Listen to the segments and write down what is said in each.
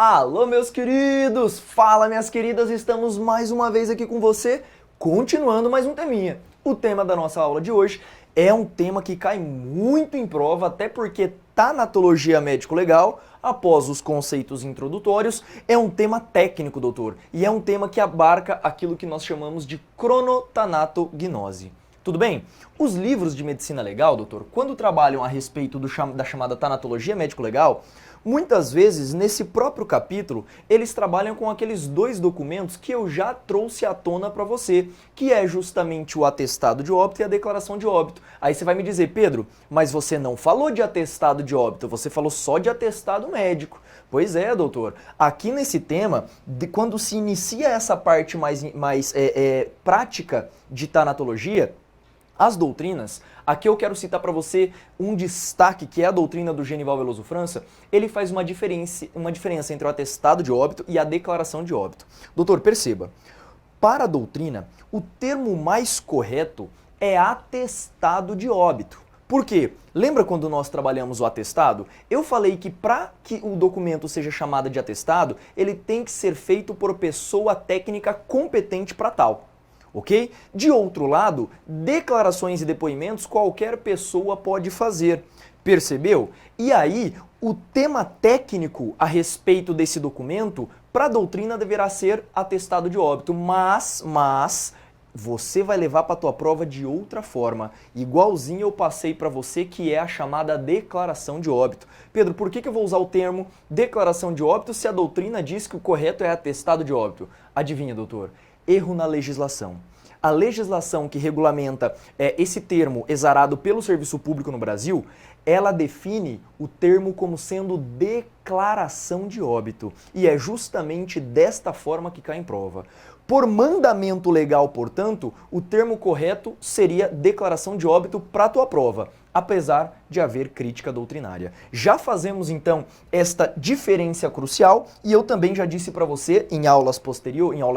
Alô, meus queridos! Fala, minhas queridas! Estamos mais uma vez aqui com você, continuando mais um teminha. O tema da nossa aula de hoje é um tema que cai muito em prova, até porque tanatologia médico-legal, após os conceitos introdutórios, é um tema técnico, doutor, e é um tema que abarca aquilo que nós chamamos de cronotanatognose. Tudo bem? Os livros de medicina legal, doutor, quando trabalham a respeito da chamada tanatologia médico-legal, muitas vezes, nesse próprio capítulo, eles trabalham com aqueles dois documentos que eu já trouxe à tona para você, que é justamente o atestado de óbito e a declaração de óbito. Aí você vai me dizer, Pedro, mas você não falou de atestado de óbito, você falou só de atestado médico. Pois é, doutor. Aqui nesse tema, quando se inicia essa parte mais prática de tanatologia, as doutrinas, aqui eu quero citar para você um destaque que é a doutrina do Genival Veloso França. Ele faz uma diferença entre o atestado de óbito e a declaração de óbito. Doutor, perceba, para a doutrina, o termo mais correto é atestado de óbito. Por quê? Lembra quando nós trabalhamos o atestado? Eu falei que para que o documento seja chamado de atestado, ele tem que ser feito por pessoa técnica competente para tal. Ok? De outro lado, declarações e depoimentos qualquer pessoa pode fazer. Percebeu? E aí, o tema técnico a respeito desse documento, para a doutrina, deverá ser atestado de óbito. Mas, você vai levar para a tua prova de outra forma. Igualzinho eu passei para você, que é a chamada declaração de óbito. Pedro, por que eu vou usar o termo declaração de óbito se a doutrina diz que o correto é atestado de óbito? Adivinha, doutor? Erro na legislação. A legislação que regulamenta esse termo exarado pelo serviço público no Brasil, ela define o termo como sendo declaração de óbito. E é justamente desta forma que cai em prova. Por mandamento legal, portanto, o termo correto seria declaração de óbito para a tua prova, apesar de haver crítica doutrinária. Já fazemos então esta diferença crucial e eu também já disse para você em aulas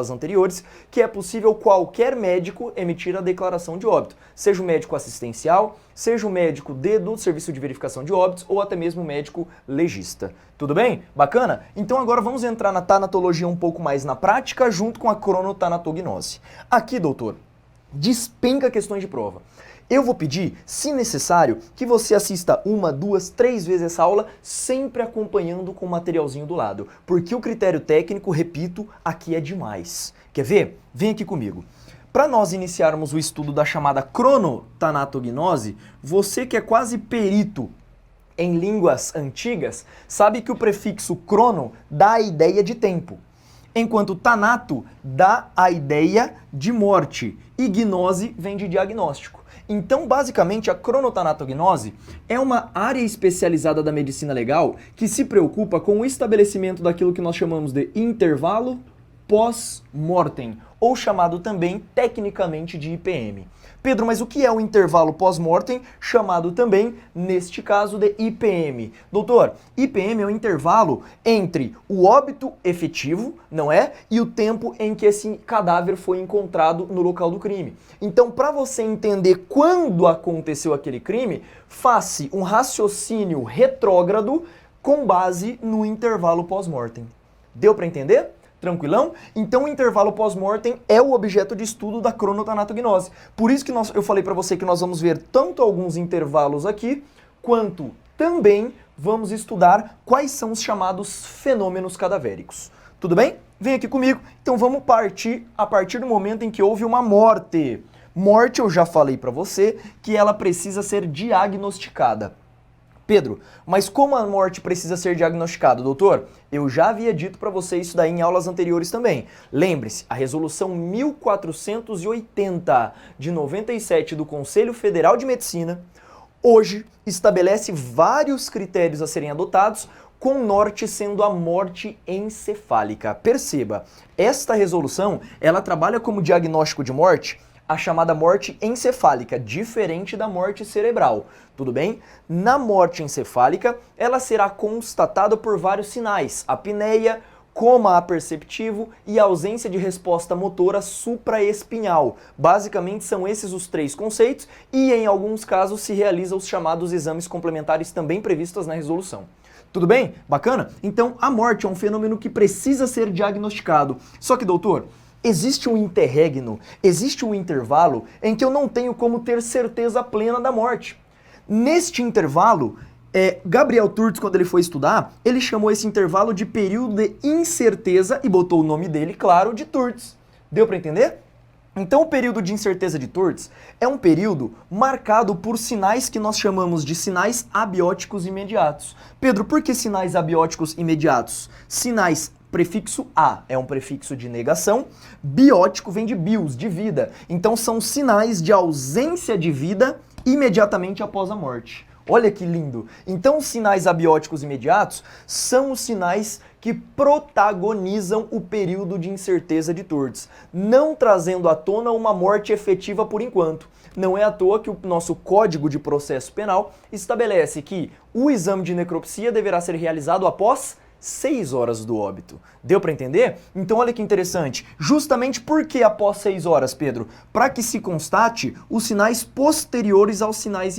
anteriores que é possível qualquer médico emitir a declaração de óbito, seja o médico assistencial, seja o médico do serviço de verificação de óbitos ou até mesmo o médico legista. Tudo bem? Bacana? Então agora vamos entrar na tanatologia um pouco mais na prática junto com a cronotanatognose. Aqui, doutor, despenca questões de prova. Eu vou pedir, se necessário, que você assista 1, 2, 3 vezes essa aula, sempre acompanhando com o materialzinho do lado. Porque o critério técnico, repito, aqui é demais. Quer ver? Vem aqui comigo. Para nós iniciarmos o estudo da chamada cronotanatognose, você que é quase perito em línguas antigas, sabe que o prefixo crono dá a ideia de tempo, enquanto tanato dá a ideia de morte e gnose vem de diagnóstico. Então, basicamente, a cronotanatognose é uma área especializada da medicina legal que se preocupa com o estabelecimento daquilo que nós chamamos de intervalo pós-mortem, ou chamado também tecnicamente de IPM. Pedro, mas o que é o intervalo pós-mortem, chamado também, neste caso, de IPM? Doutor, IPM é o intervalo entre o óbito efetivo, não é? E o tempo em que esse cadáver foi encontrado no local do crime. Então, para você entender quando aconteceu aquele crime, faça um raciocínio retrógrado com base no intervalo pós-mortem. Deu para entender? Tranquilão? Então o intervalo pós-mortem é o objeto de estudo da cronotanatognose. Por isso que eu falei para você que nós vamos ver tanto alguns intervalos aqui, quanto também vamos estudar quais são os chamados fenômenos cadavéricos. Tudo bem? Vem aqui comigo. Então vamos partir a partir do momento em que houve uma morte. Morte, eu já falei para você que ela precisa ser diagnosticada. Pedro, mas como a morte precisa ser diagnosticada, doutor? Eu já havia dito para você isso daí em aulas anteriores também. Lembre-se, a resolução 1480 de 97 do Conselho Federal de Medicina hoje estabelece vários critérios a serem adotados, com o norte sendo a morte encefálica. Perceba, esta resolução, ela trabalha como diagnóstico de morte a chamada morte encefálica, diferente da morte cerebral, tudo bem? Na morte encefálica, ela será constatada por vários sinais, apneia, coma aperceptivo e ausência de resposta motora supraespinhal. Basicamente são esses os três conceitos e em alguns casos se realizam os chamados exames complementares também previstos na resolução. Tudo bem? Bacana? Então a morte é um fenômeno que precisa ser diagnosticado. Só que, doutor, existe um interregno, existe um intervalo em que eu não tenho como ter certeza plena da morte. Neste intervalo, Gabriel Turtz, quando ele foi estudar, ele chamou esse intervalo de período de incerteza e botou o nome dele, claro, de Turtz. Deu para entender? Então o período de incerteza de Turtz é um período marcado por sinais que nós chamamos de sinais abióticos imediatos. Pedro, por que sinais abióticos imediatos? Sinais, prefixo a é um prefixo de negação, biótico vem de bios, de vida. Então são sinais de ausência de vida imediatamente após a morte. Olha que lindo! Então, os sinais abióticos imediatos são os sinais que protagonizam o período de incerteza de Turtz, não trazendo à tona uma morte efetiva por enquanto. Não é à toa que o nosso Código de Processo Penal estabelece que o exame de necropsia deverá ser realizado após 6 horas do óbito. Deu para entender? Então olha que interessante. Justamente por que após 6 horas, Pedro? Para que se constate os sinais posteriores aos sinais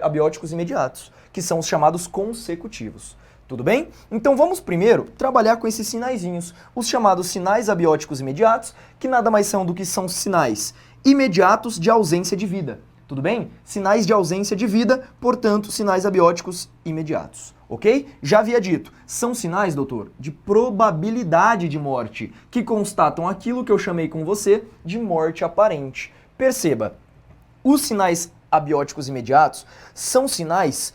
abióticos imediatos, que são os chamados consecutivos. Tudo bem? Então vamos primeiro trabalhar com esses sinaizinhos, os chamados sinais abióticos imediatos, que nada mais são do que são sinais imediatos de ausência de vida. Tudo bem? Sinais de ausência de vida, portanto, sinais abióticos imediatos. Ok? Já havia dito, são sinais, doutor, de probabilidade de morte, que constatam aquilo que eu chamei com você de morte aparente. Perceba, os sinais abióticos imediatos são sinais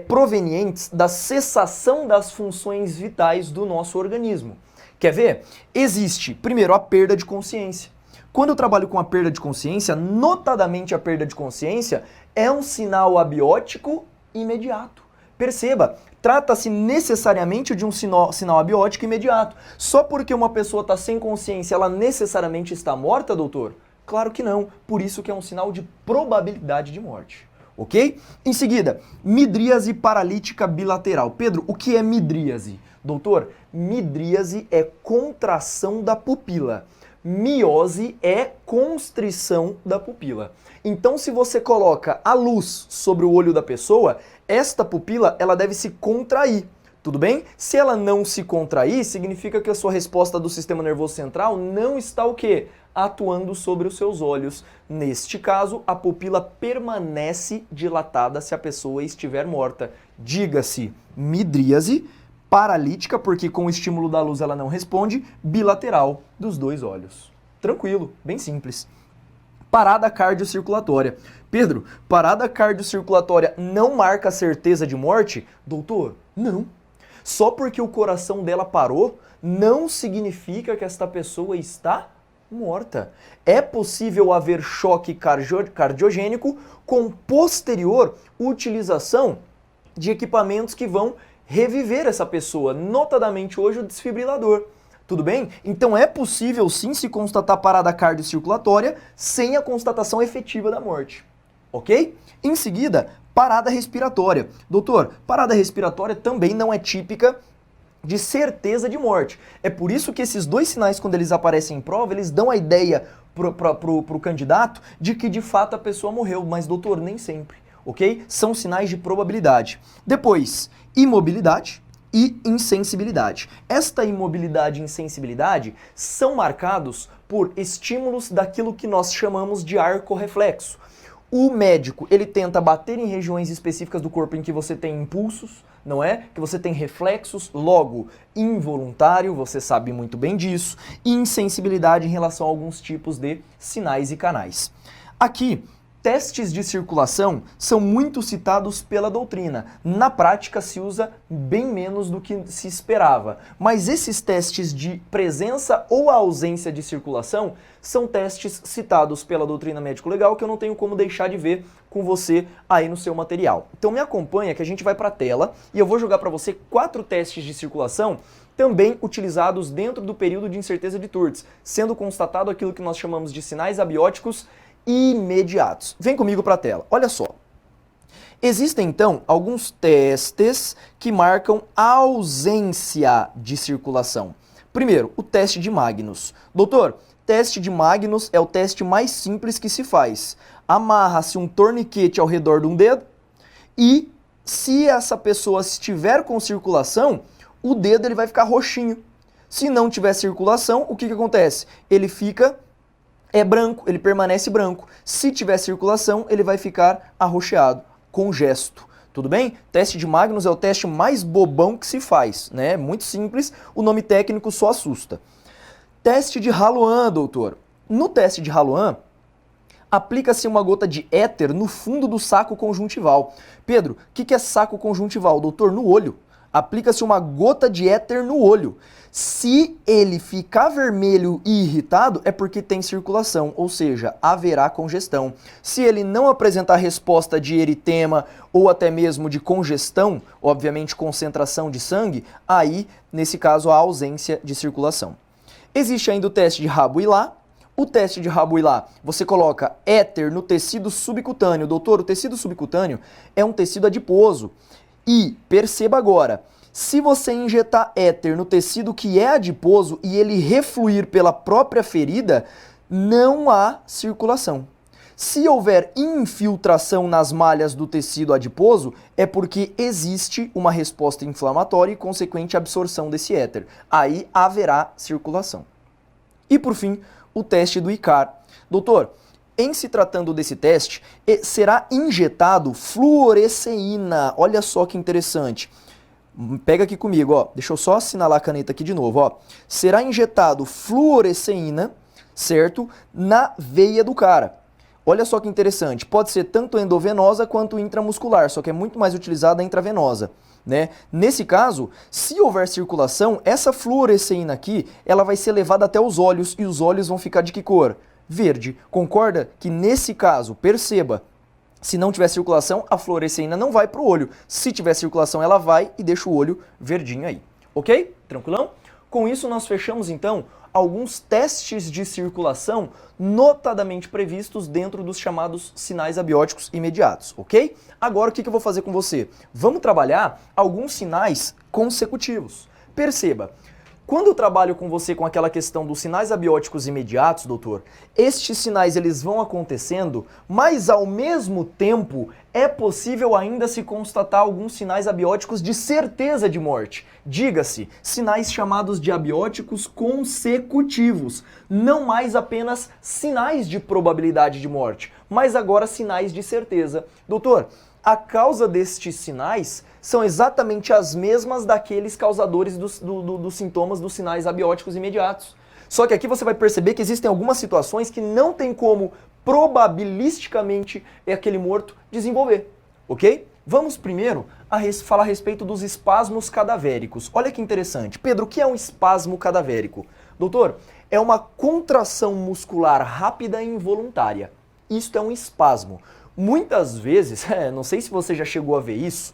provenientes da cessação das funções vitais do nosso organismo. Quer ver? Existe, primeiro, a perda de consciência. Quando eu trabalho com a perda de consciência, notadamente a perda de consciência é um sinal abiótico imediato. Perceba, trata-se necessariamente de um sinal abiótico imediato. Só porque uma pessoa está sem consciência, ela necessariamente está morta, doutor? Claro que não. Por isso que é um sinal de probabilidade de morte. Ok? Em seguida, midríase paralítica bilateral. Pedro, o que é midríase? Doutor, midríase é contração da pupila. Miose é constrição da pupila. Então, se você coloca a luz sobre o olho da pessoa, esta pupila ela deve se contrair. Tudo bem? Se ela não se contrair, significa que a sua resposta do sistema nervoso central não está o quê? Atuando sobre os seus olhos. Neste caso, a pupila permanece dilatada se a pessoa estiver morta. Diga-se midríase, paralítica, porque com o estímulo da luz ela não responde, bilateral, dos dois olhos. Tranquilo, bem simples. Parada cardiocirculatória. Pedro, parada cardiocirculatória não marca certeza de morte? Doutor, não. Só porque o coração dela parou, não significa que esta pessoa está morta. É possível haver choque cardiogênico com posterior utilização de equipamentos que vão reviver essa pessoa, notadamente hoje o desfibrilador. Tudo bem? Então é possível sim se constatar parada cardiocirculatória sem a constatação efetiva da morte. Ok? Em seguida, parada respiratória. Doutor, parada respiratória também não é típica de certeza de morte. É por isso que esses dois sinais, quando eles aparecem em prova, eles dão a ideia pro candidato de que de fato a pessoa morreu, mas doutor, nem sempre. Ok? São sinais de probabilidade. Depois, imobilidade e insensibilidade. Esta imobilidade e insensibilidade são marcados por estímulos daquilo que nós chamamos de arco reflexo. O médico, ele tenta bater em regiões específicas do corpo em que você tem impulsos, não é? Que você tem reflexos, logo, involuntário, você sabe muito bem disso, e insensibilidade em relação a alguns tipos de sinais e canais. Aqui, testes de circulação são muito citados pela doutrina. Na prática se usa bem menos do que se esperava. Mas esses testes de presença ou ausência de circulação são testes citados pela doutrina médico-legal que eu não tenho como deixar de ver com você aí no seu material. Então me acompanha que a gente vai para a tela e eu vou jogar para você 4 testes de circulação também utilizados dentro do período de incerteza de Turtz, sendo constatado aquilo que nós chamamos de sinais abióticos imediatos. Vem comigo para a tela. Olha só. Existem, então, alguns testes que marcam ausência de circulação. Primeiro, o teste de Magnus. Doutor, teste de Magnus é o teste mais simples que se faz. Amarra-se um torniquete ao redor de um dedo e, se essa pessoa estiver com circulação, o dedo ele vai ficar roxinho. Se não tiver circulação, o que acontece? Ele fica branco, ele permanece branco. Se tiver circulação, ele vai ficar arroxeado, com gesto. Tudo bem? Teste de Magnus é o teste mais bobão que se faz, né? Muito simples, o nome técnico só assusta. Teste de Halloan, doutor. No teste de Halloan, aplica-se uma gota de éter no fundo do saco conjuntival. Pedro, o que é saco conjuntival? Doutor, no olho. Aplica-se uma gota de éter no olho. Se ele ficar vermelho e irritado, é porque tem circulação, ou seja, haverá congestão. Se ele não apresentar resposta de eritema ou até mesmo de congestão, obviamente concentração de sangue, aí, nesse caso, há ausência de circulação. Existe ainda o teste de Rabuillat. O teste de Rabuillat, você coloca éter no tecido subcutâneo. Doutor, o tecido subcutâneo é um tecido adiposo. E, perceba agora, se você injetar éter no tecido que é adiposo e ele refluir pela própria ferida, não há circulação. Se houver infiltração nas malhas do tecido adiposo, é porque existe uma resposta inflamatória e consequente absorção desse éter. Aí haverá circulação. E por fim, o teste do ICAR. Doutor, em se tratando desse teste, será injetado fluoresceína. Olha só que interessante. Pega aqui comigo, ó. Deixa eu só assinalar a caneta aqui de novo, ó. Será injetado fluoresceína, certo? Na veia do cara. Olha só que interessante. Pode ser tanto endovenosa quanto intramuscular, só que é muito mais utilizada a intravenosa, né? Nesse caso, se houver circulação, essa fluoresceína aqui, ela vai ser levada até os olhos e os olhos vão ficar de que cor? Verde. Concorda que nesse caso, perceba, se não tiver circulação, a fluoresceína não vai para o olho. Se tiver circulação, ela vai e deixa o olho verdinho aí. Ok? Tranquilão? Com isso, nós fechamos então alguns testes de circulação notadamente previstos dentro dos chamados sinais abióticos imediatos, ok? Agora o que eu vou fazer com você? Vamos trabalhar alguns sinais consecutivos. Perceba, quando eu trabalho com você com aquela questão dos sinais abióticos imediatos, doutor, estes sinais eles vão acontecendo, mas ao mesmo tempo é possível ainda se constatar alguns sinais abióticos de certeza de morte. Diga-se, sinais chamados de abióticos consecutivos, não mais apenas sinais de probabilidade de morte, mas agora sinais de certeza. Doutor, a causa destes sinais são exatamente as mesmas daqueles causadores dos sintomas dos sinais abióticos imediatos. Só que aqui você vai perceber que existem algumas situações que não tem como probabilisticamente aquele morto desenvolver, ok? Vamos primeiro falar a respeito dos espasmos cadavéricos. Olha que interessante. Pedro, o que é um espasmo cadavérico? Doutor, é uma contração muscular rápida e involuntária. Isto é um espasmo. Muitas vezes, não sei se você já chegou a ver isso,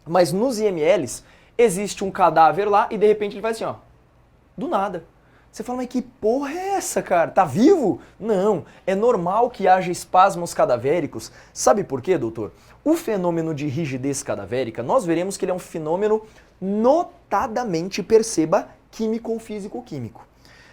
mas nos IMLs existe um cadáver lá e de repente ele faz assim, ó, do nada. Você fala, mas que porra é essa, cara? Tá vivo? Não, é normal que haja espasmos cadavéricos. Sabe por quê, doutor? O fenômeno de rigidez cadavérica, nós veremos que ele é um fenômeno notadamente, perceba, químico ou físico-químico.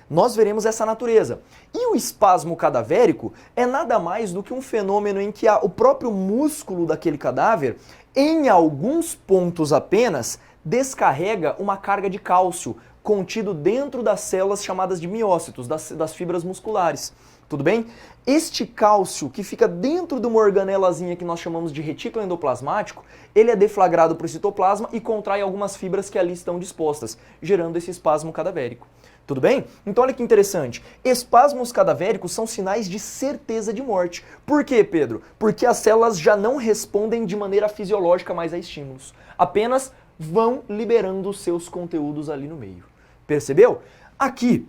Nós veremos essa natureza. E o espasmo cadavérico é nada mais do que um fenômeno em que o próprio músculo daquele cadáver, em alguns pontos apenas, descarrega uma carga de cálcio contido dentro das células chamadas de miócitos, das fibras musculares. Tudo bem? Este cálcio que fica dentro de uma organelazinha que nós chamamos de retículo endoplasmático, ele é deflagrado para o citoplasma e contrai algumas fibras que ali estão dispostas, gerando esse espasmo cadavérico. Tudo bem? Então olha que interessante. Espasmos cadavéricos são sinais de certeza de morte. Por quê, Pedro? Porque as células já não respondem de maneira fisiológica mais a estímulos. Apenas vão liberando os seus conteúdos ali no meio. Percebeu? Aqui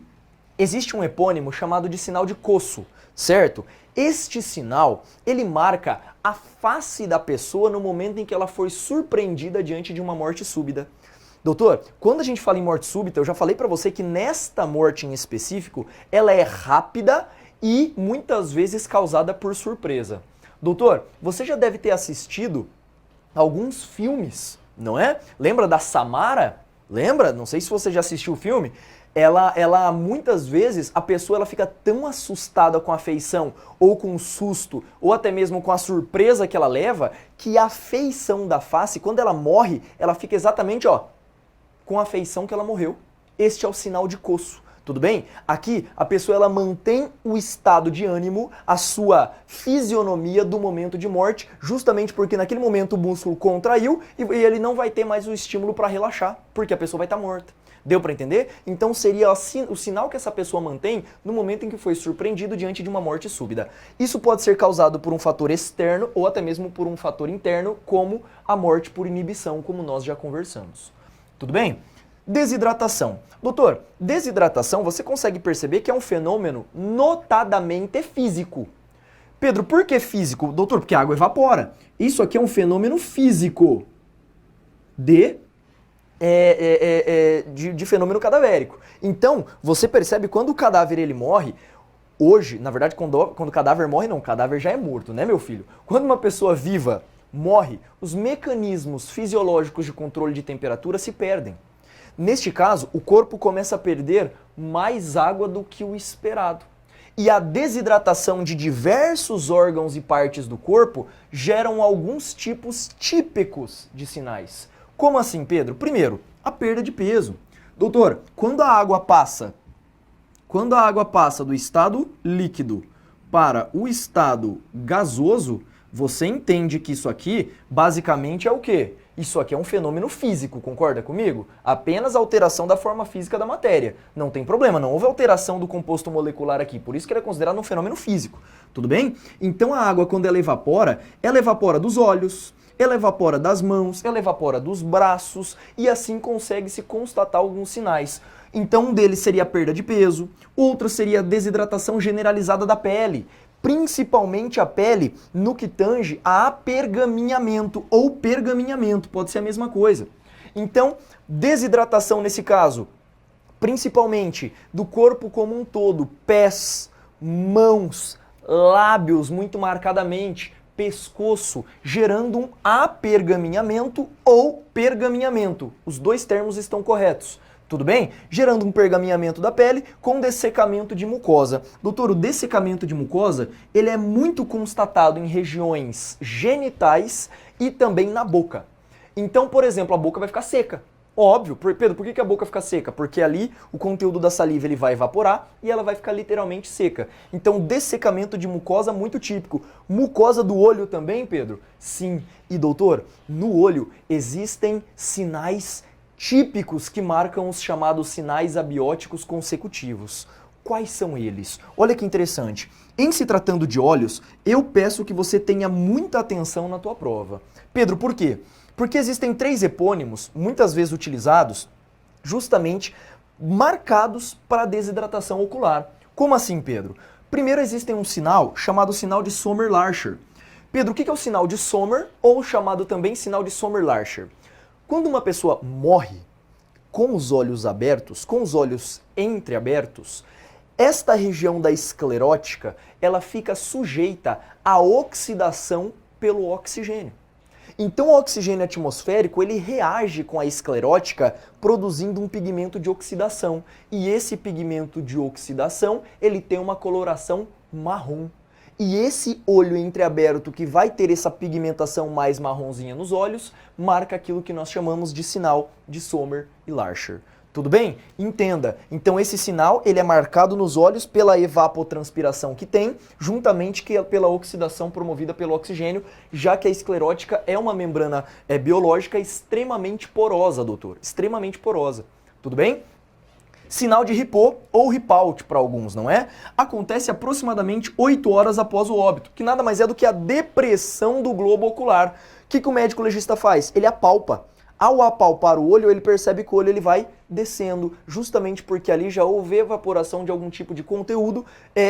existe um epônimo chamado de sinal de Cosso, certo? Este sinal, ele marca a face da pessoa no momento em que ela foi surpreendida diante de uma morte súbita. Doutor, quando a gente fala em morte súbita, eu já falei pra você que nesta morte em específico, ela é rápida e muitas vezes causada por surpresa. Doutor, você já deve ter assistido alguns filmes, não é? Lembra da Samara? Lembra? Não sei se você já assistiu o filme. ela muitas vezes, a pessoa ela fica tão assustada com a feição, ou com o susto, ou até mesmo com a surpresa que ela leva, que a feição da face, quando ela morre, ela fica exatamente, ó, com a feição que ela morreu. Este é o sinal de coço. Tudo bem? Aqui, a pessoa ela mantém o estado de ânimo, a sua fisionomia do momento de morte, justamente porque naquele momento o músculo contraiu e ele não vai ter mais o estímulo para relaxar, porque a pessoa vai estar morta. Deu para entender? Então seria o sinal que essa pessoa mantém no momento em que foi surpreendido diante de uma morte súbita. Isso pode ser causado por um fator externo ou até mesmo por um fator interno, como a morte por inibição, como nós já conversamos. Tudo bem? Desidratação. Doutor, desidratação você consegue perceber que é um fenômeno notadamente físico. Pedro, por que físico? Doutor, porque a água evapora. Isso aqui é um fenômeno físico de fenômeno cadavérico. Então, você percebe quando o cadáver ele morre, hoje, na verdade, quando o cadáver morre, não, o cadáver já é morto, né, meu filho? Quando uma pessoa viva morre, os mecanismos fisiológicos de controle de temperatura se perdem. Neste caso, o corpo começa a perder mais água do que o esperado. E a desidratação de diversos órgãos e partes do corpo geram alguns tipos típicos de sinais. Como assim, Pedro? Primeiro, a perda de peso. Doutor, quando a água passa do estado líquido para o estado gasoso, você entende que isso aqui basicamente é o quê? Isso aqui é um fenômeno físico, concorda comigo? Apenas alteração da forma física da matéria. Não tem problema, não houve alteração do composto molecular aqui, por isso que ele é considerado um fenômeno físico. Tudo bem? Então a água, quando ela evapora dos olhos, ela evapora das mãos, ela evapora dos braços e assim consegue-se constatar alguns sinais. Então um deles seria a perda de peso, outro seria a desidratação generalizada da pele, principalmente a pele no que tange a apergaminhamento ou pergaminhamento, pode ser a mesma coisa. Então, desidratação nesse caso, principalmente do corpo como um todo, pés, mãos, lábios muito marcadamente, pescoço, gerando um apergaminhamento ou pergaminhamento. Os dois termos estão corretos. Tudo bem? Gerando um pergaminhamento da pele com dessecamento de mucosa. Doutor, o dessecamento de mucosa, ele é muito constatado em regiões genitais e também na boca. Então, por exemplo, a boca vai ficar seca. Óbvio. Pedro, por que a boca fica seca? Porque ali o conteúdo da saliva ele vai evaporar e ela vai ficar literalmente seca. Então, dessecamento de mucosa muito típico. Mucosa do olho também, Pedro? Sim. E doutor, no olho existem sinais típicos que marcam os chamados sinais abióticos consecutivos. Quais são eles? Olha que interessante. Em se tratando de olhos, eu peço que você tenha muita atenção na tua prova. Pedro, por quê? Porque existem 3 epônimos, muitas vezes utilizados, justamente marcados para a desidratação ocular. Como assim, Pedro? Primeiro existe um sinal chamado sinal de Sommer-Larcher. Pedro, o que é o sinal de Sommer ou chamado também sinal de Sommer-Larcher? Quando uma pessoa morre com os olhos abertos, com os olhos entreabertos, esta região da esclerótica, ela fica sujeita à oxidação pelo oxigênio. Então o oxigênio atmosférico, ele reage com a esclerótica, produzindo um pigmento de oxidação. E esse pigmento de oxidação, ele tem uma coloração marrom. E esse olho entreaberto que vai ter essa pigmentação mais marronzinha nos olhos, marca aquilo que nós chamamos de sinal de Sommer e Larcher. Tudo bem? Entenda. Então esse sinal ele é marcado nos olhos pela evapotranspiração que tem, juntamente pela oxidação promovida pelo oxigênio, já que a esclerótica é uma membrana biológica extremamente porosa, doutor. Extremamente porosa. Tudo bem? Sinal de Ripot ou Ripaut para alguns, não é? Acontece aproximadamente 8 horas após o óbito, que nada mais é do que a depressão do globo ocular. O que o médico legista faz? Ele apalpa. Ao apalpar o olho, ele percebe que o olho ele vai descendo, justamente porque ali já houve evaporação de algum tipo de conteúdo,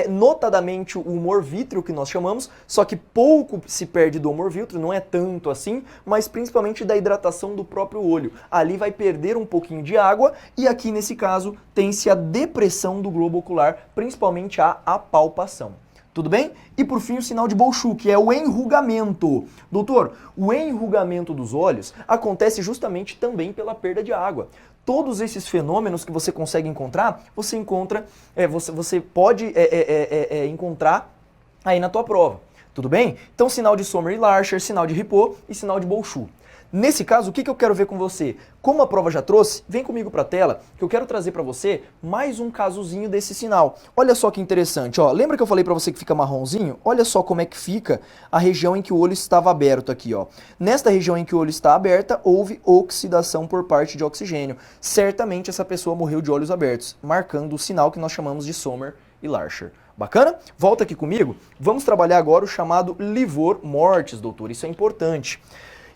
notadamente o humor vítreo que nós chamamos, só que pouco se perde do humor vítreo, não é tanto assim, mas principalmente da hidratação do próprio olho. Ali vai perder um pouquinho de água e aqui nesse caso tem-se a depressão do globo ocular, principalmente a apalpação. Tudo bem? E por fim o sinal de Bolshoi, que é o enrugamento. Doutor, o enrugamento dos olhos acontece justamente também pela perda de água. Todos esses fenômenos que você consegue encontrar, você pode encontrar aí na tua prova. Tudo bem? Então sinal de Sommer e Larcher, sinal de Ripot e sinal de Bolshoi. Nesse caso, o que eu quero ver com você? Como a prova já trouxe, vem comigo para a tela, que eu quero trazer para você mais um casozinho desse sinal. Olha só que interessante, ó. Lembra que eu falei para você que fica marronzinho? Olha só como é que fica a região em que o olho estava aberto aqui, ó. Nesta região em que o olho está aberta, houve oxidação por parte de oxigênio. Certamente essa pessoa morreu de olhos abertos, marcando o sinal que nós chamamos de Sommer e Larcher. Bacana? Volta aqui comigo. Vamos trabalhar agora o chamado livor mortis, doutor. Isso é importante.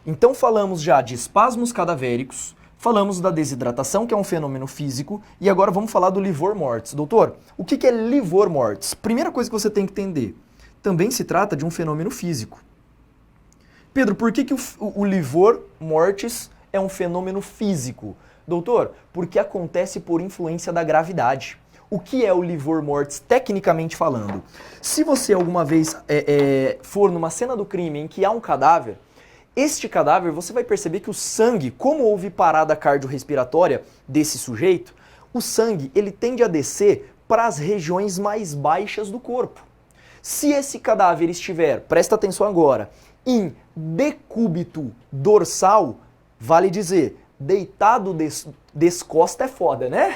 Então falamos já de espasmos cadavéricos, falamos da desidratação, que é um fenômeno físico, e agora vamos falar do livor mortis. Doutor, o que é livor mortis? Primeira coisa que você tem que entender, também se trata de um fenômeno físico. Pedro, por que o livor mortis é um fenômeno físico? Doutor, porque acontece por influência da gravidade. O que é o livor mortis, tecnicamente falando? Se você alguma vez for numa cena do crime em que há um cadáver, este cadáver, você vai perceber que o sangue, como houve parada cardiorrespiratória desse sujeito, o sangue ele tende a descer para as regiões mais baixas do corpo. Se esse cadáver estiver, presta atenção agora, em decúbito dorsal, vale dizer, deitado descosta é foda, né?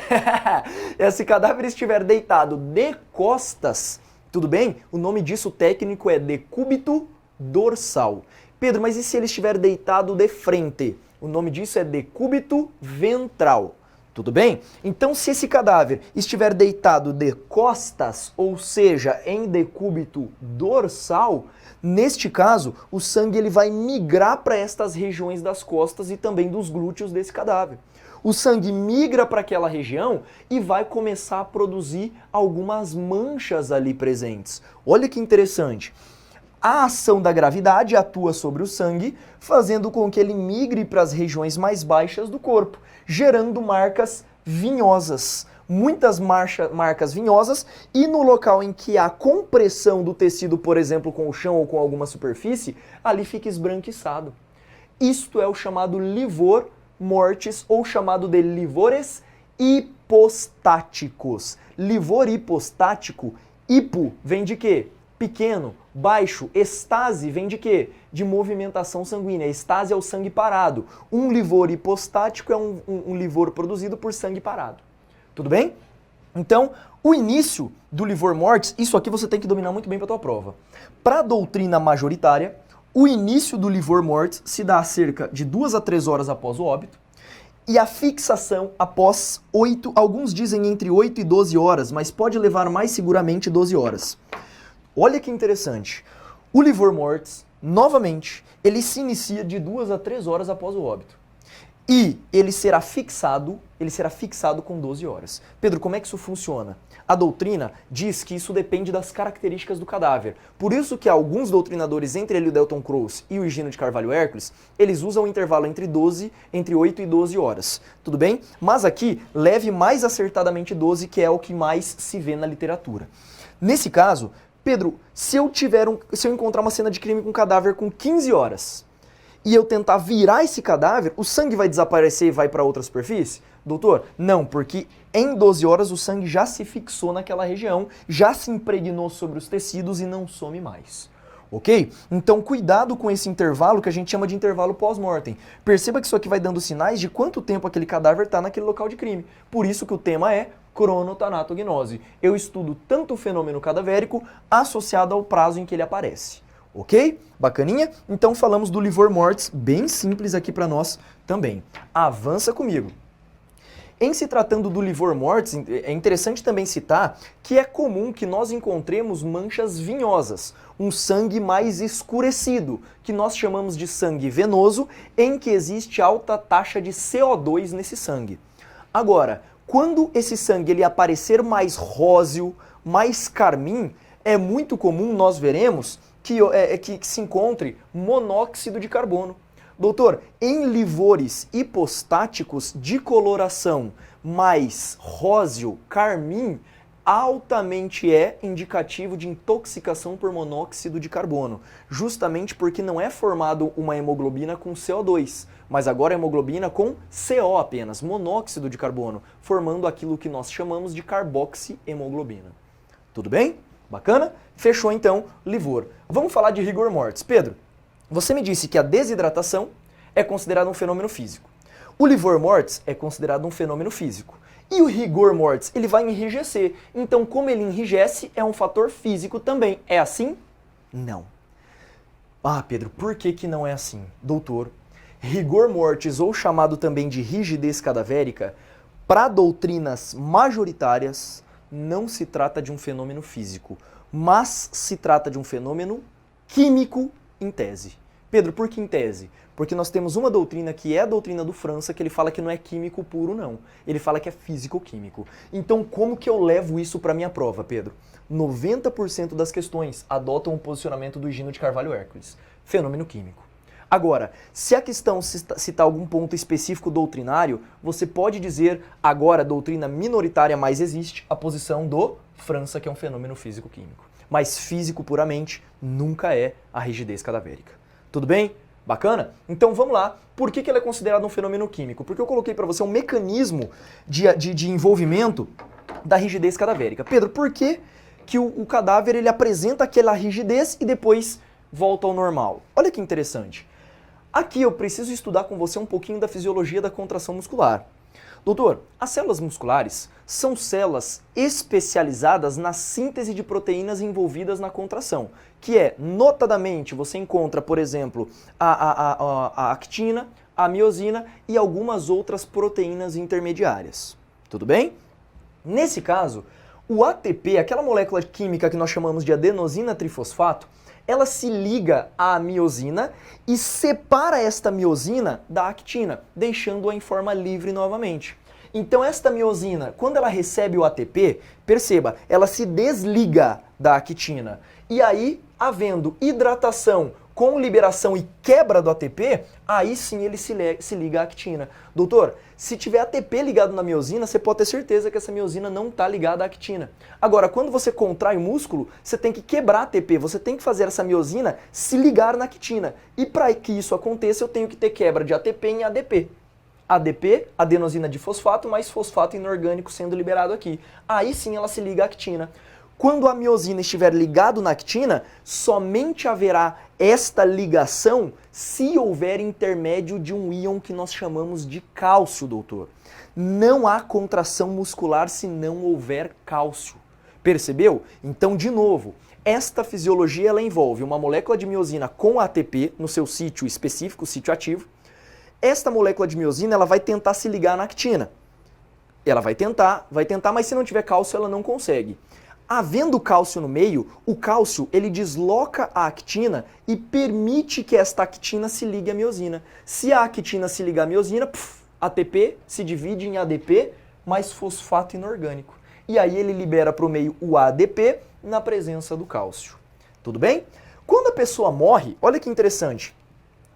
Esse cadáver estiver deitado de costas, tudo bem? O nome disso técnico é decúbito dorsal. Pedro, mas e se ele estiver deitado de frente? O nome disso é decúbito ventral. Tudo bem? Então, se esse cadáver estiver deitado de costas, ou seja, em decúbito dorsal, neste caso, o sangue ele vai migrar para estas regiões das costas e também dos glúteos desse cadáver. O sangue migra para aquela região e vai começar a produzir algumas manchas ali presentes. Olha que interessante. A ação da gravidade atua sobre o sangue, fazendo com que ele migre para as regiões mais baixas do corpo, gerando marcas vinhosas. Muitas marcas vinhosas, e no local em que há compressão do tecido, por exemplo, com o chão ou com alguma superfície, ali fica esbranquiçado. Isto é o chamado livor mortis, ou chamado de livores hipostáticos. Livor hipostático, hipo vem de quê? Pequeno, baixo. Estase vem de quê? De movimentação sanguínea. Estase é o sangue parado. Um livor hipostático é um livor produzido por sangue parado. Tudo bem? Então, o início do livor mortis, isso aqui você tem que dominar muito bem para a tua prova. Para a doutrina majoritária, o início do livor mortis se dá cerca de 2 a 3 horas após o óbito, e a fixação após 8, alguns dizem entre 8 e 12 horas, mas pode levar mais seguramente 12 horas. Olha que interessante. O livor mortis, novamente, ele se inicia de 2 a 3 horas após o óbito. E ele será fixado com 12 horas. Pedro, como é que isso funciona? A doutrina diz que isso depende das características do cadáver. Por isso que alguns doutrinadores, entre ele o Delton Krauss e o Higino de Carvalho Hércules, eles usam o intervalo entre 8 e 12 horas. Tudo bem? Mas aqui, leve mais acertadamente 12, que é o que mais se vê na literatura. Nesse caso, Pedro, se eu encontrar uma cena de crime com um cadáver com 15 horas e eu tentar virar esse cadáver, o sangue vai desaparecer e vai para outra superfície? Doutor, não, porque em 12 horas o sangue já se fixou naquela região, já se impregnou sobre os tecidos e não some mais. Ok? Então cuidado com esse intervalo que a gente chama de intervalo pós-mortem. Perceba que isso aqui vai dando sinais de quanto tempo aquele cadáver está naquele local de crime. Por isso que o tema é cronotanatognose. Eu estudo tanto o fenômeno cadavérico associado ao prazo em que ele aparece. Ok? Bacaninha? Então falamos do livor mortis, bem simples aqui para nós também. Avança comigo. Em se tratando do livor mortis, é interessante também citar que é comum que nós encontremos manchas vinhosas, um sangue mais escurecido, que nós chamamos de sangue venoso, em que existe alta taxa de CO2 nesse sangue. Agora, quando esse sangue ele aparecer mais róseo, mais carmim, é muito comum nós veremos que se encontre monóxido de carbono. Doutor, em livores hipostáticos de coloração mais róseo, carmim, altamente indicativo de intoxicação por monóxido de carbono, justamente porque não é formado uma hemoglobina com CO2, mas agora a hemoglobina com CO apenas, monóxido de carbono, formando aquilo que nós chamamos de carboxihemoglobina. Tudo bem? Bacana? Fechou então, livor. Vamos falar de rigor mortis. Pedro, você me disse que a desidratação é considerada um fenômeno físico. O livor mortis é considerado um fenômeno físico. E o rigor mortis, ele vai enrijecer. Então, como ele enrijece, é um fator físico também. É assim? Não. Ah, Pedro, por que que não é assim? Doutor, rigor mortis, ou chamado também de rigidez cadavérica, para doutrinas majoritárias, não se trata de um fenômeno físico, mas se trata de um fenômeno químico em tese. Pedro, por que em tese? Porque nós temos uma doutrina que é a doutrina do França, que ele fala que não é químico puro, não. Ele fala que é físico-químico. Então, como que eu levo isso para minha prova, Pedro? 90% das questões adotam o posicionamento do Higino de Carvalho Hércules. Fenômeno químico. Agora, se a questão citar algum ponto específico doutrinário, você pode dizer, agora a doutrina minoritária mais existe, a posição do França, que é um fenômeno físico-químico. Mas físico puramente nunca é a rigidez cadavérica. Tudo bem? Bacana? Então vamos lá. Por que ele é considerado um fenômeno químico? Porque eu coloquei para você um mecanismo de envolvimento da rigidez cadavérica. Pedro, por que o cadáver ele apresenta aquela rigidez e depois volta ao normal? Olha que interessante. Aqui eu preciso estudar com você um pouquinho da fisiologia da contração muscular. Doutor, as células musculares são células especializadas na síntese de proteínas envolvidas na contração, que é, notadamente, você encontra, por exemplo, a actina, a miosina e algumas outras proteínas intermediárias. Tudo bem? Nesse caso, o ATP, aquela molécula química que nós chamamos de adenosina trifosfato, ela se liga à miosina e separa esta miosina da actina, deixando-a em forma livre novamente. Então esta miosina, quando ela recebe o ATP, perceba, ela se desliga da actina. E aí, havendo hidratação com liberação e quebra do ATP, aí sim ele se liga à actina. Doutor, se tiver ATP ligado na miosina, você pode ter certeza que essa miosina não está ligada à actina. Agora, quando você contrai o músculo, você tem que quebrar ATP, você tem que fazer essa miosina se ligar na actina. E para que isso aconteça, eu tenho que ter quebra de ATP em ADP. ADP, adenosina difosfato, mais fosfato inorgânico sendo liberado aqui. Aí sim ela se liga à actina. Quando a miosina estiver ligado na actina, somente haverá esta ligação se houver intermédio de um íon que nós chamamos de cálcio, doutor. Não há contração muscular se não houver cálcio. Percebeu? Então, de novo, esta fisiologia ela envolve uma molécula de miosina com ATP no seu sítio específico, sítio ativo. Esta molécula de miosina ela vai tentar se ligar na actina. Ela vai tentar, mas se não tiver cálcio ela não consegue. Havendo cálcio no meio, o cálcio ele desloca a actina e permite que esta actina se ligue à miosina. Se a actina se ligar à miosina, ATP se divide em ADP mais fosfato inorgânico. E aí ele libera para o meio o ADP na presença do cálcio. Tudo bem? Quando a pessoa morre, olha que interessante,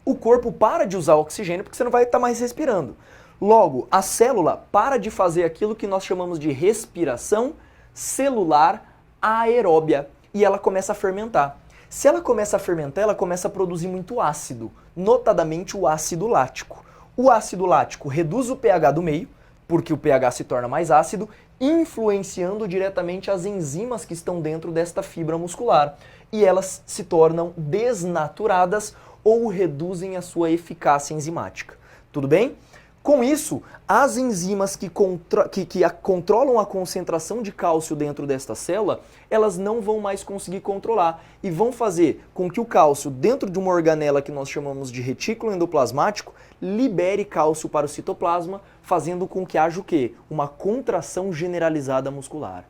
o corpo para de usar oxigênio porque você não vai estar mais respirando. Logo, a célula para de fazer aquilo que nós chamamos de respiração celular aeróbia e ela começa a fermentar. Se ela começa a fermentar, ela começa a produzir muito ácido, notadamente o ácido lático. O ácido lático reduz o pH do meio, porque o pH se torna mais ácido, influenciando diretamente as enzimas que estão dentro desta fibra muscular. E elas se tornam desnaturadas ou reduzem a sua eficácia enzimática. Tudo bem? Com isso, as enzimas que controlam a concentração de cálcio dentro desta célula, elas não vão mais conseguir controlar e vão fazer com que o cálcio dentro de uma organela que nós chamamos de retículo endoplasmático libere cálcio para o citoplasma, fazendo com que haja o quê? Uma contração generalizada muscular.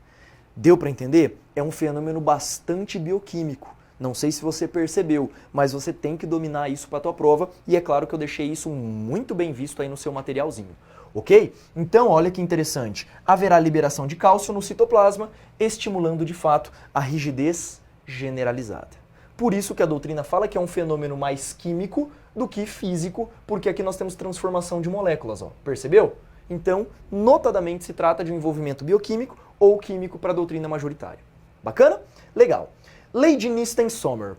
Deu para entender? É um fenômeno bastante bioquímico. Não sei se você percebeu, mas você tem que dominar isso para a tua prova e é claro que eu deixei isso muito bem visto aí no seu materialzinho, ok? Então, olha que interessante, haverá liberação de cálcio no citoplasma, estimulando de fato a rigidez generalizada. Por isso que a doutrina fala que é um fenômeno mais químico do que físico, porque aqui nós temos transformação de moléculas, ó. Percebeu? Então, notadamente, se trata de um envolvimento bioquímico ou químico para a doutrina majoritária. Bacana? Legal. Lei de Nisten-Sommer.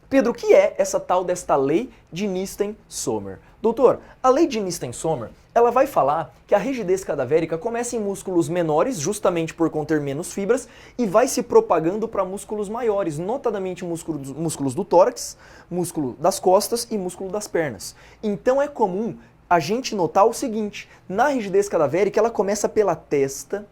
Pedro, o que é essa tal desta lei de Nisten-Sommer? Doutor, a lei de Nisten-Sommer, ela vai falar que a rigidez cadavérica começa em músculos menores, justamente por conter menos fibras, e vai se propagando para músculos maiores, notadamente músculos do tórax, músculo das costas e músculo das pernas. Então é comum a gente notar o seguinte, na rigidez cadavérica ela começa pela testa,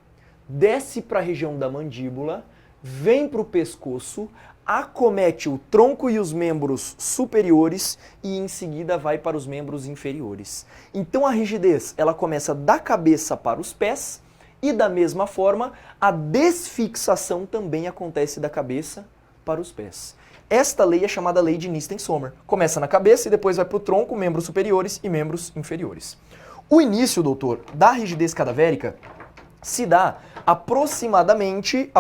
desce para a região da mandíbula, vem para o pescoço, acomete o tronco e os membros superiores e em seguida vai para os membros inferiores. Então a rigidez, ela começa da cabeça para os pés e da mesma forma a desfixação também acontece da cabeça para os pés. Esta lei é chamada lei de Nisten-Sommer. Começa na cabeça e depois vai para o tronco, membros superiores e membros inferiores. O início, doutor, da rigidez cadavérica se dá aproximadamente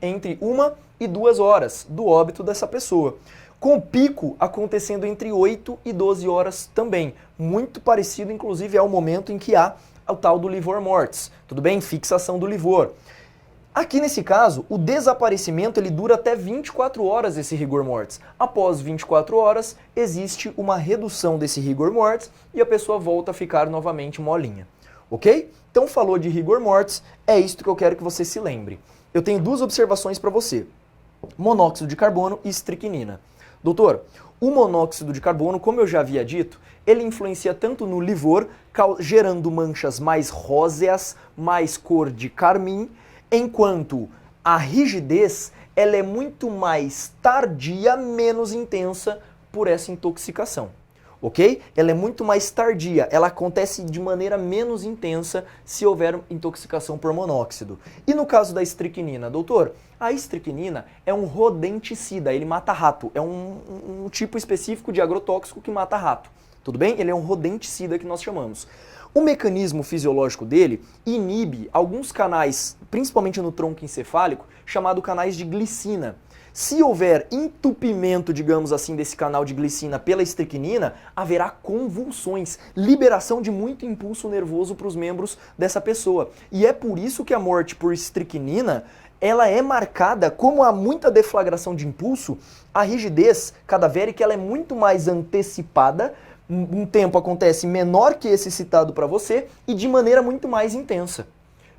entre 1 e 2 horas do óbito dessa pessoa, com o pico acontecendo entre 8 e 12 horas também, muito parecido inclusive ao momento em que há o tal do livor mortis, tudo bem? Fixação do livor. Aqui nesse caso, o desaparecimento ele dura até 24 horas esse rigor mortis. Após 24 horas, existe uma redução desse rigor mortis e a pessoa volta a ficar novamente molinha. Ok? Então falou de rigor mortis, é isto que eu quero que você se lembre. Eu tenho duas observações para você. Monóxido de carbono e estricnina. Doutor, o monóxido de carbono, como eu já havia dito, ele influencia tanto no livor, gerando manchas mais róseas, mais cor de carmim, enquanto a rigidez ela é muito mais tardia, menos intensa por essa intoxicação. Ok? Ela é muito mais tardia, ela acontece de maneira menos intensa se houver intoxicação por monóxido. E no caso da estricnina, doutor, a estricnina é um rodenticida, ele mata rato, é um tipo específico de agrotóxico que mata rato, tudo bem? Ele é um rodenticida que nós chamamos. O mecanismo fisiológico dele inibe alguns canais, principalmente no tronco encefálico, chamado canais de glicina. Se houver entupimento, digamos assim, desse canal de glicina pela estricnina, haverá convulsões, liberação de muito impulso nervoso para os membros dessa pessoa. E é por isso que a morte por estricnina, ela é marcada, como há muita deflagração de impulso, a rigidez cadavérica ela é muito mais antecipada, um tempo acontece menor que esse citado para você e de maneira muito mais intensa.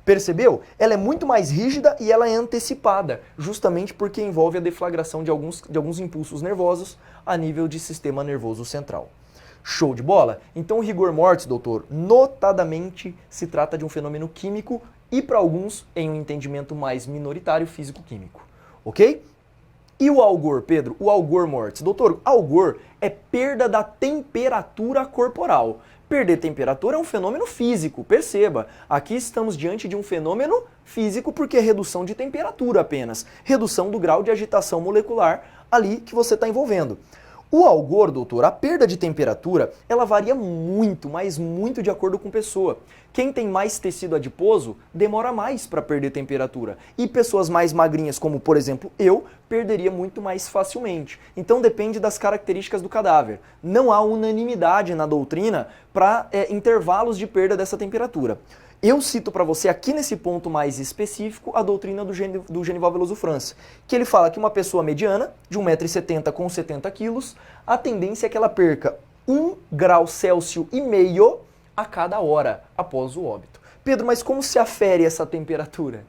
Percebeu? Ela é muito mais rígida e ela é antecipada, justamente porque envolve a deflagração de alguns impulsos nervosos a nível de sistema nervoso central. Show de bola? Então o rigor mortis, doutor, notadamente se trata de um fenômeno químico e para alguns em um entendimento mais minoritário físico-químico. Ok? E o algor, Pedro? O algor mortis. Doutor, algor é perda da temperatura corporal. Perder temperatura é um fenômeno físico, perceba. Aqui estamos diante de um fenômeno físico porque é redução de temperatura apenas. Redução do grau de agitação molecular ali que você está envolvendo. O algor, doutor, a perda de temperatura, ela varia muito, mas muito de acordo com a pessoa. Quem tem mais tecido adiposo demora mais para perder temperatura. E pessoas mais magrinhas, como por exemplo eu, perderia muito mais facilmente. Então depende das características do cadáver. Não há unanimidade na doutrina para intervalos de perda dessa temperatura. Eu cito para você aqui nesse ponto mais específico a doutrina do Genival Veloso França, que ele fala que uma pessoa mediana, de 1,70 m com 70 kg, a tendência é que ela perca 1,5 grau Celsius a cada hora após o óbito. Pedro, mas como se afere essa temperatura?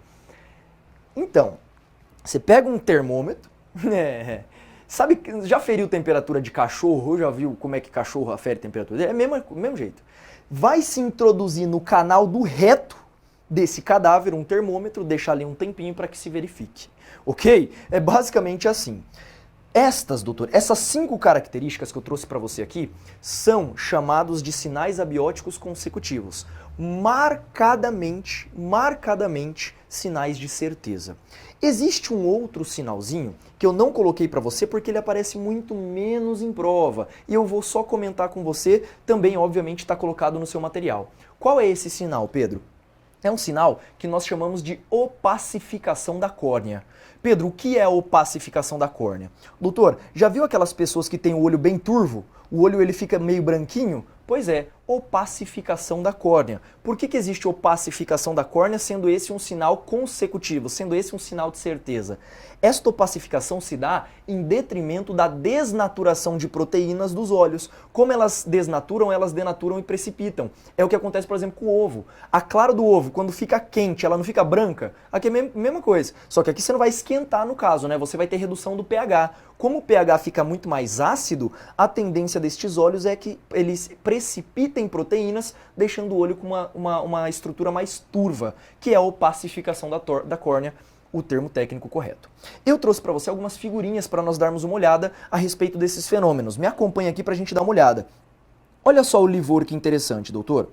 Então, você pega um termômetro, sabe, já feriu temperatura de cachorro? Já viu como é que cachorro afere temperatura? É o mesmo jeito. Vai se introduzir no canal do reto desse cadáver um termômetro, deixar ali um tempinho para que se verifique. Ok? É basicamente assim. Essas 5 características que eu trouxe para você aqui são chamados de sinais abióticos consecutivos. Marcadamente sinais de certeza. Existe um outro sinalzinho que eu não coloquei para você porque ele aparece muito menos em prova e eu vou só comentar com você, também obviamente está colocado no seu material. Qual é esse sinal, Pedro? É um sinal que nós chamamos de opacificação da córnea. Pedro, o que é a opacificação da córnea? Doutor, já viu aquelas pessoas que têm o olho bem turvo? O olho ele fica meio branquinho? Pois é, opacificação da córnea. Por que existe opacificação da córnea, sendo esse um sinal consecutivo, sendo esse um sinal de certeza? Esta opacificação se dá em detrimento da desnaturação de proteínas dos olhos. Como elas desnaturam, elas denaturam e precipitam. É o que acontece, por exemplo, com o ovo. A clara do ovo, quando fica quente, ela não fica branca? Aqui é a mesma coisa. Só que aqui você não vai esquentar no caso, né? Você vai ter redução do pH. Como o pH fica muito mais ácido, a tendência destes óleos é que eles precipitem proteínas, deixando o olho com uma estrutura mais turva, que é a opacificação da córnea, o termo técnico correto. Eu trouxe para você algumas figurinhas para nós darmos uma olhada a respeito desses fenômenos. Me acompanha aqui para a gente dar uma olhada. Olha só o livor, que interessante, doutor.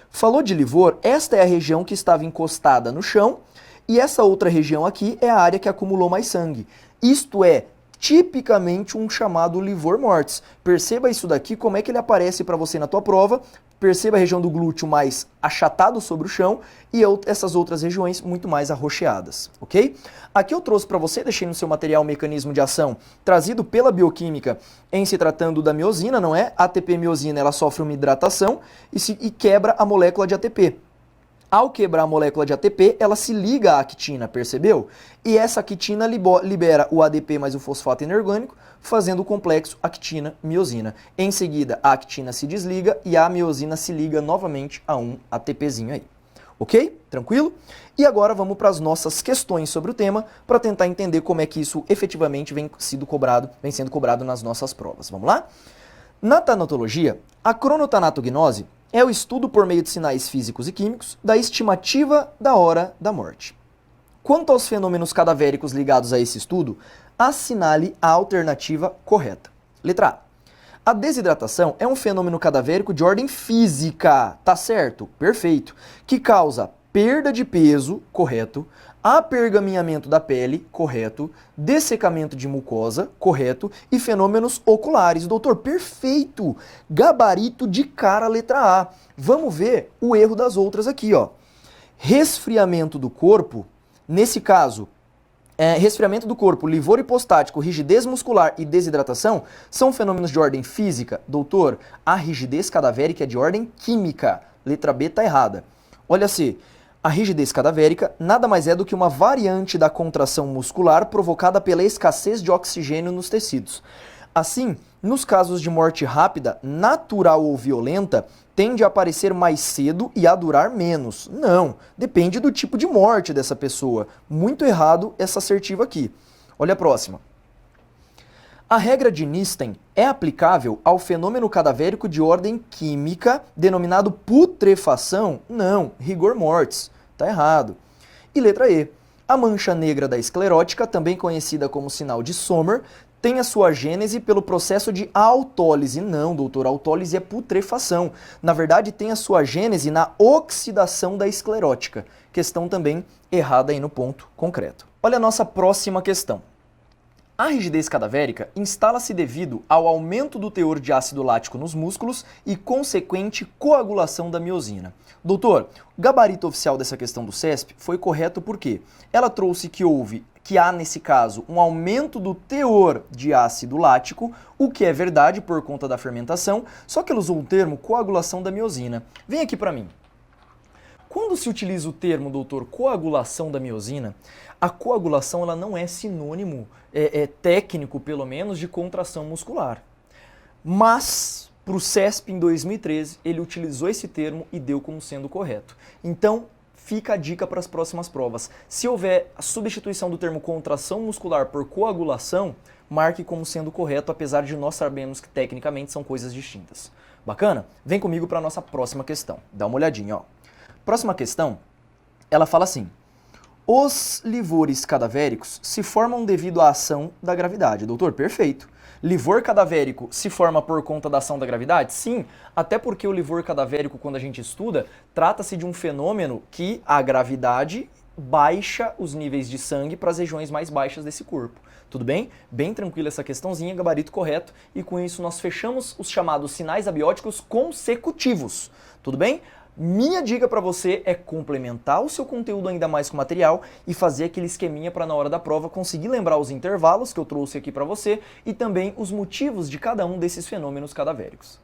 Falou de livor, esta é a região que estava encostada no chão e essa outra região aqui é a área que acumulou mais sangue. Isto é tipicamente um chamado livor mortis. Perceba isso daqui, como é que ele aparece para você na tua prova. Perceba a região do glúteo mais achatado sobre o chão e essas outras regiões muito mais arroxeadas, ok? Aqui eu trouxe para você, deixei no seu material o mecanismo de ação trazido pela bioquímica em se tratando da miosina, não é? A ATP-miosina, ela sofre uma hidratação e quebra a molécula de ATP. Ao quebrar a molécula de ATP, ela se liga à actina, percebeu? E essa actina libera o ADP mais o fosfato inorgânico, fazendo o complexo actina-miosina. Em seguida, a actina se desliga e a miosina se liga novamente a um ATPzinho aí. Ok? Tranquilo? E agora vamos para as nossas questões sobre o tema, para tentar entender como é que isso efetivamente vem sendo cobrado nas nossas provas. Vamos lá? Na tanatologia, a cronotanatognose é o estudo por meio de sinais físicos e químicos da estimativa da hora da morte. Quanto aos fenômenos cadavéricos ligados a esse estudo, assinale a alternativa correta. Letra A. A desidratação é um fenômeno cadavérico de ordem física, tá certo? Perfeito. Que causa perda de peso, correto, apergaminhamento da pele, correto, dessecamento de mucosa, correto, e fenômenos oculares. Doutor, perfeito! Gabarito de cara, letra A. Vamos ver o erro das outras aqui, ó. Resfriamento do corpo, nesse caso, resfriamento do corpo, livor hipostático, rigidez muscular e desidratação são fenômenos de ordem física. Doutor, a rigidez cadavérica é de ordem química. Letra B tá errada. Olha-se. A rigidez cadavérica nada mais é do que uma variante da contração muscular provocada pela escassez de oxigênio nos tecidos. Assim, nos casos de morte rápida, natural ou violenta, tende a aparecer mais cedo e a durar menos. Não, depende do tipo de morte dessa pessoa. Muito errado essa assertiva aqui. Olha a próxima. A regra de Nisten é aplicável ao fenômeno cadavérico de ordem química denominado putrefação? Não, rigor mortis. Tá errado. E letra E. A mancha negra da esclerótica, também conhecida como sinal de Sommer, tem a sua gênese pelo processo de autólise. Não, doutor, autólise é putrefação. Na verdade, tem a sua gênese na oxidação da esclerótica. Questão também errada aí no ponto concreto. Olha a nossa próxima questão. A rigidez cadavérica instala-se devido ao aumento do teor de ácido lático nos músculos e consequente coagulação da miosina. Doutor, o gabarito oficial dessa questão do CESP foi correto porque ela trouxe que há nesse caso um aumento do teor de ácido lático, o que é verdade por conta da fermentação, só que ela usou o termo coagulação da miosina. Vem aqui para mim. Quando se utiliza o termo, doutor, coagulação da miosina, a coagulação ela não é sinônimo técnico, pelo menos, de contração muscular. Mas, para o CESP em 2013, ele utilizou esse termo e deu como sendo correto. Então, fica a dica para as próximas provas. Se houver a substituição do termo contração muscular por coagulação, marque como sendo correto, apesar de nós sabermos que tecnicamente são coisas distintas. Bacana? Vem comigo para a nossa próxima questão. Dá uma olhadinha, ó. Próxima questão, ela fala assim: os livores cadavéricos se formam devido à ação da gravidade. Doutor, perfeito. Livor cadavérico se forma por conta da ação da gravidade? Sim, até porque o livor cadavérico, quando a gente estuda, trata-se de um fenômeno que a gravidade baixa os níveis de sangue para as regiões mais baixas desse corpo. Tudo bem? Bem tranquila essa questãozinha, gabarito correto, e com isso nós fechamos os chamados sinais abióticos consecutivos. Tudo bem? Minha dica para você é complementar o seu conteúdo ainda mais com material e fazer aquele esqueminha para na hora da prova conseguir lembrar os intervalos que eu trouxe aqui para você e também os motivos de cada um desses fenômenos cadavéricos.